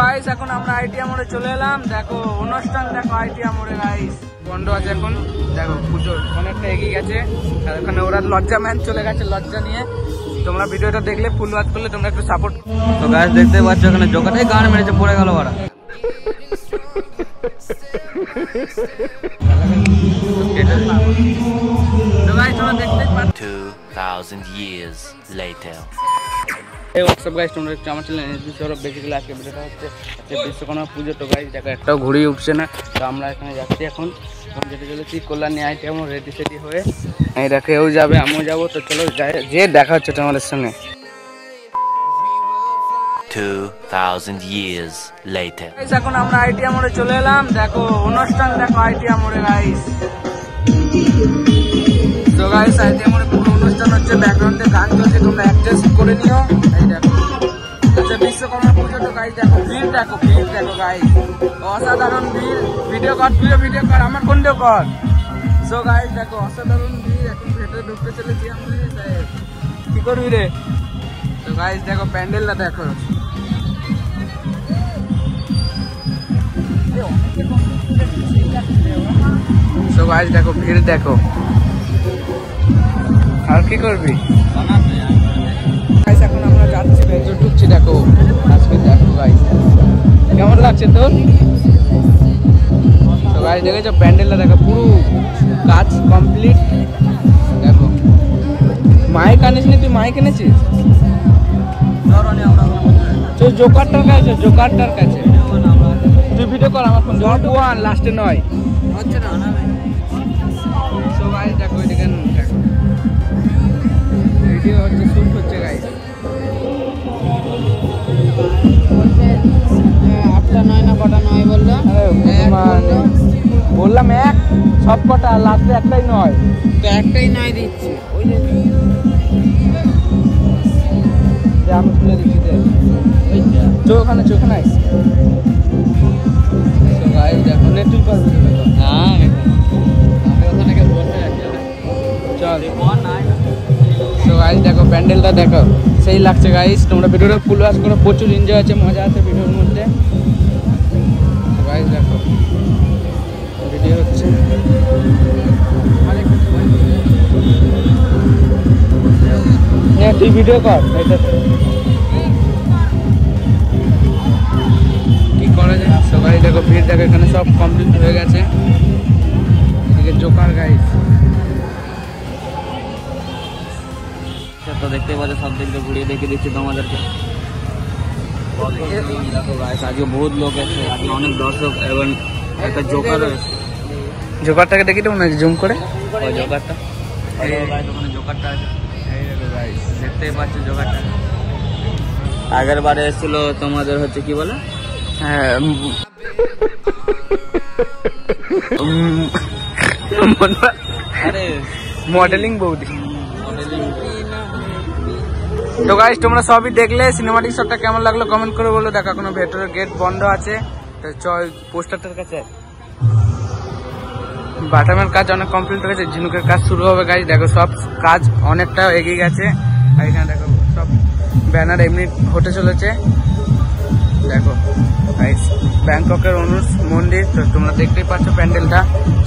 Guys এখন আমরা ITI মোড়ে চলে এলাম। দেখো অনুষ্ঠান, দেখো আইটিআই মোড়ে গাইস বন্ধ আছে এখন। দেখো পুজো অনেকটা এগিয়ে গেছে, আর ওখানে ওরা লজ্জা ম্যান চলে গেছে লজ্জা নিয়ে। তোমরা ভিডিওটা দেখলে ফুল ওয়াচ করলে তোমরা একটু সাপোর্ট। তো গাইস দেখতে পাচ্ছ এখানে জোকাটাই গান মেরেছে, পড়ে গেল ওরা। তো গাইস তোমরা দেখতে পাচ্ছ 2000 years later. এই হোয়াটসঅ্যাপ গাইস তোমরা একটু আমার চ্যানেলে সৌরভ বেসিক্যালি আজকে ভিডিওটা হচ্ছে বিশ্বকর্মা পুজো। তো গাইস দেখো একটাও ঘুরিয়ে উঠছে না, তো আমরা এখানে যাচ্ছি এখন যেতে চলেছি কল্যাণী আইটিআই মোড় রেডি সেটি হয়ে। এই দেখো এও যাবে আমিও যাবো, তো চলো যে দেখা হচ্ছে তোমাদের সঙ্গে। 2000 years later. এখন আমরা আইটিআই মোড়ে চলে এলাম। দেখো অনুষ্ঠান, দেখো আইটিআই মোড়ে গাইস। তো গাইস আইটিআই মোড়ে পুরো অনুষ্ঠান হচ্ছে, ব্যাকগ্রাউন্ডে গান চলছে, তোমরা অ্যাডজাস্ট করে নিও। এই দেখো আচ্ছা বিশ্বকর্মা পুজো। তো গাইস দেখো ভিড়, দেখো ভিড় দেখো গাইস, অসাধারণ ভিড়। ভিডিও কর, ভিডিও কর, আমার ফোনটাও কর। সো গাইস দেখো অসাধারণ ভিড়। এখন ভেতরে ঢুকতে চলেছি আমরা। কি করবি রে? তো গাইস দেখো প্যান্ডেলটা দেখো। তো গাইস দেখো ভিড় দেখো। আর কি করবি? গাইস এখন আমরা যাচ্ছি, ভেতরে ঢুকছি। দেখো আজকে দেখো গাইস কেমন লাগছে তোর? তো গাইস দেখেছো প্যান্ডেলটা দেখো, পুরো কাজ কমপ্লিট। দেখো মাইক আনিস নি? তুই মাইক এনেছিস? তুই জোকারটার কাছে, জোকারটার কাছে তুই ভিডিও কর, আমার ফোন ওয়ান লাস্টে নয় হচ্ছে না। সো গাইস দেখো এদিকে দেখো ভিডিও হচ্ছে, শুট হচ্ছে গাইস। 8টা 9 না কটা 9 বললো? বললাম এক, সব কটা লাস্টে একটাই নয়। তো একটাই 9 দিচ্ছে, ওই যে আমি তুলে দিচ্ছি চো ওখানে, চো ওখানে। তো গাইস দেখো নেটুই পারবি না। চল তো গাইস দেখো প্যান্ডেলটা দেখো, সেই লাগছে গাইস। তোমরা ভিডিওটা ফুল ওয়াচ করো, প্রচুর এনজয় আছে, মজা আছে ভিডিওর মধ্যে। তো গাইস দেখো ভিডিও হচ্ছে। তুই ভিডিও কর, কি করা যায়। সবাই দেখো ভিড় দেখো, এখানে সব কমপ্লিট হয়ে গেছে। এদিকে জোকার গাইস। তো দেখতে পাচ্ছ সব দিক দিয়ে ঘুরিয়ে দেখে দিচ্ছি তোমাদেরকে। দেখো গাইস আজকে বহুত লোক এসেছে, আজকে অনেক দর্শক এবং একটা জোকার রয়েছে। জোকারটাকে দেখি তো মনে হয় জুম করে। ওই জোকারটা, ওখানে জোকারটা আছে। এই দেখো গাইস দেখতেই পাচ্ছ জোকারটা। আগের বারে এসেছিল তোমাদের হচ্ছে কি বলে, হ্যাঁ আরে মডেলিং বৌদি। তো গাইস তোমরা সবই দেখলে, সিনেমাটিক শটটা কেমন লাগলো কমেন্ট করে বলো। দেখো কোনো ভেতরের গেট বন্ধ আছে, তো চল পোস্টারটার কাছে। বাটামের কাজ অনেক কমপ্লিট হয়ে গেছে, ঝিনুকের কাজ শুরু হবে গাইস। দেখো সব কাজ অনেকটা এগিয়ে গেছে। আর এখানে দেখো সব ব্যানার এমনি হতে চলেছে। দেখো গাইস ব্যাংককের অনুষ মন্দির। তো তোমরা দেখতেই পাচ্ছ প্যান্ডেলটা,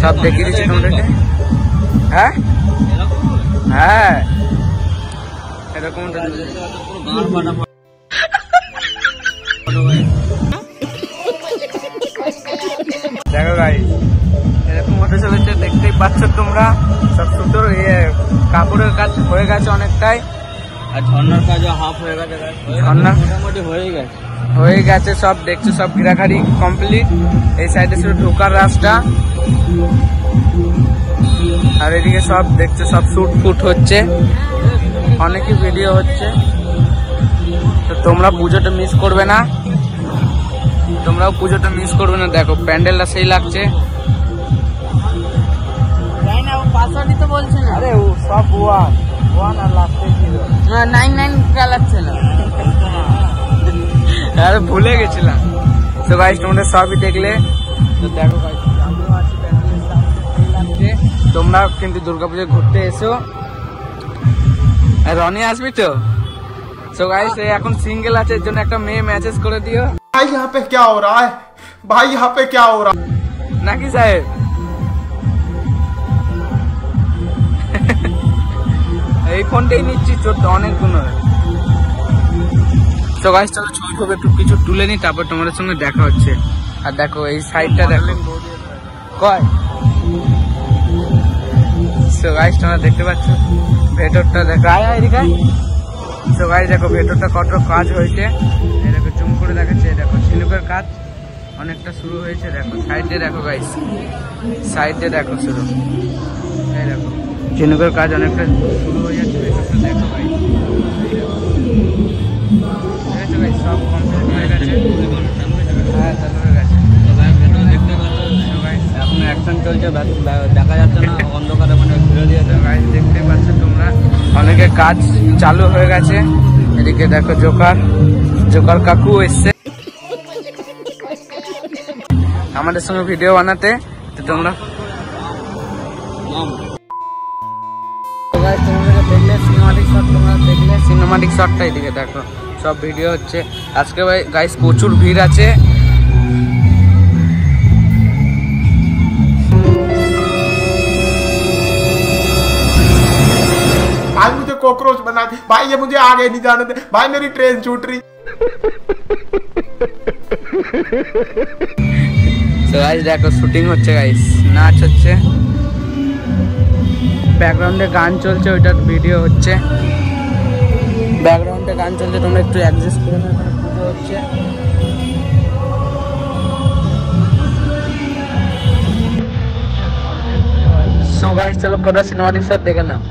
সব দেখিয়ে দিচ্ছি তোমাদেরকে। হ্যাঁ হ্যাঁ এরকম দেখো গাইস এরকম হতে চলেছে, দেখতেই পাচ্ছ তোমরা। সব সুন্দর কাপড়ের কাজ হয়ে গেছে অনেকটাই, আর ঝর্ণার কাজও হাফ হয়ে গেছে। ঝর্ণার মোটামুটি হয়ে গেছে সব দেখছো, সব ঘিরাঘাড়ি কমপ্লিট। এই সাইডে ছিল ঢোকার রাস্তা, আর এদিকে সব দেখছো সব শুট ফুট হচ্ছে, অনেকই ভিডিও হচ্ছে। তো তোমরা পুজোটা মিস করবে না, তোমরাও পুজোটা মিস করবে না। দেখো প্যান্ডেলটা সেই লাগছে। আরে ও সব ওয়ান আর লাগছে ছিল 9 লাগছে না। আরে ভুলে গেছিলাম। তো গাইস তোমরা সবই দেখলে। তো দেখো গাইস আমিও আছি প্যান্ডেলের সামনে। তোমরা কিন্তু দুর্গাপুজো ঘুরতে এসো। আর রনি আসবি তো? সো গাইস এখন সিঙ্গেল আছে, এর জন্য একটা মেয়ে মেসেজ করে দিও। भाई यहाँ पे क्या हो रहा है भाई यहाँ पे क्या हो रहा है নাকি সাহেব? এই ফোনটাই নিচ্ছি, অনেকগুলো। তো গাইস চলো ছবি ফবি একটু কিছু তুলে নি, তারপর তোমাদের সঙ্গে দেখা হচ্ছে। আর দেখো এই সাইডটা দেখো কয়। তো গাইস তোমরা দেখতে পাচ্ছ ভেতরটা দেখো, আয় এদিকে। তো গাইস দেখো ভেতরটা কত কাজ হয়েছে, এই দেখো জুম করে দেখাচ্ছে। এই দেখো ঝিনুকের কাজ অনেকটা শুরু হয়েছে। দেখো সাইডে দেখো গাইস, সাইডে দেখো শুরু, এই দেখো ঝিনুকের কাজ অনেকটা শুরু হয়ে যাচ্ছে। ভেতরটা দেখো গাইস, দেখেছো গাইস সব কমপ্লিট হয়ে গেছে। হ্যাঁ চালু হয়ে গেছে। এখন অ্যাকশন চলছে, দেখা যাচ্ছে না অন্ধকারে, মানে ঘুরে দিয়েছে। গাইস দেখতে পাচ্ছ তোমরা অনেকের কাজ চালু হয়ে গেছে। এদিকে দেখো জোকার কাকু এসছে আমাদের সঙ্গে ভিডিও বানাতে। তো তোমরা দেখলে সিনেমাটিক শট, তোমরা দেখলে সিনেমাটিক শটটা। এদিকে দেখো সব ভিডিও হচ্ছে আজকে। ভাই গাইস প্রচুর ভিড় আছে। भाई मुझे कॉकरोच बना दे भाई, ये मुझे आगे नहीं जाने दे भाई, मेरी ट्रेन छूट रही। তো গাইস দেখো শুটিং হচ্ছে গাইস, নাচ হচ্ছে, ব্যাকগ্রাউন্ডে গান চলছে, ওইটার ভিডিও হচ্ছে। ব্যাকগ্রাউন্ডে গান চলছে, তোমরা একটু অ্যাডজাস্ট করে নাও, এখানে পুজো হচ্ছে। সো গাইস চলো কটা সিনেমাটিক শট দেখে নাও।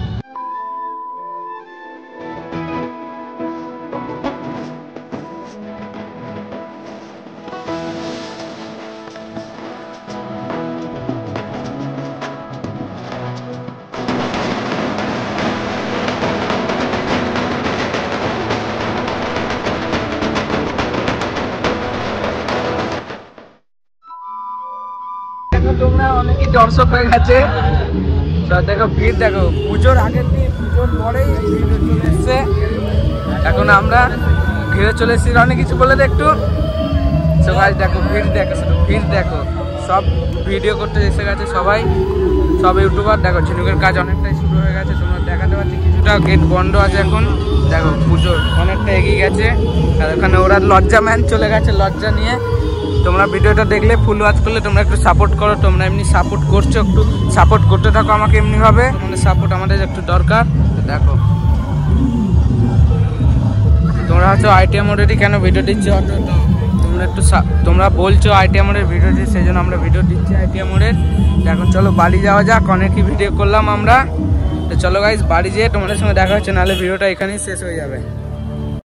তোমরা অনেকই দর্শক হয়ে গেছে। দেখো ভিড় দেখো, পুজোর আগের দিন পুজোর পরেই ভিড় চলে এসছে। এখন আমরা ঘিরে চলে এসেছি। অনেক কিছু বলে দে একটু। সবাই দেখো ভিড় দেখো, শুধু ভিড় দেখো, সব ভিডিও করতে এসে গেছে সবাই, সব ইউটিউবার। দেখো ঝিনুকের কাজ অনেকটাই শুরু হয়ে গেছে, তোমরা দেখাতে পাচ্ছি। কিছুটা গেট বন্ধ আছে এখন। দেখো পুজো অনেকটা এগিয়ে গেছে। আর ওখানে ওরা লজ্জা ম্যান চলে গেছে, লজ্জা নিয়ে। তোমরা ভিডিওটা দেখলে ফুল ওয়াচ করলে তোমরা একটু সাপোর্ট করো। তোমরা এমনি সাপোর্ট করছো, একটু সাপোর্ট করতে থাকো আমাকে এমনিভাবে। তোমাদের সাপোর্ট আমাদের একটু দরকার। দেখো তোমরা হচ্ছে আইটিএম মোডেরই কেন ভিডিও দিচ্ছি, অটো তোমরা একটু তোমরা বলছো আইটিএম মোডের ভিডিও দিচ্ছি, সেই জন্য আমরা ভিডিও দিচ্ছি আইটিএম মোডের। এখন চলো বাড়ি যাওয়া যাক, অনেকই ভিডিও করলাম আমরা। তো চলো গাইস বাড়ি যেয়ে তোমাদের সঙ্গে দেখা হচ্ছে, নাহলে ভিডিওটা এখানেই শেষ হয়ে যাবে।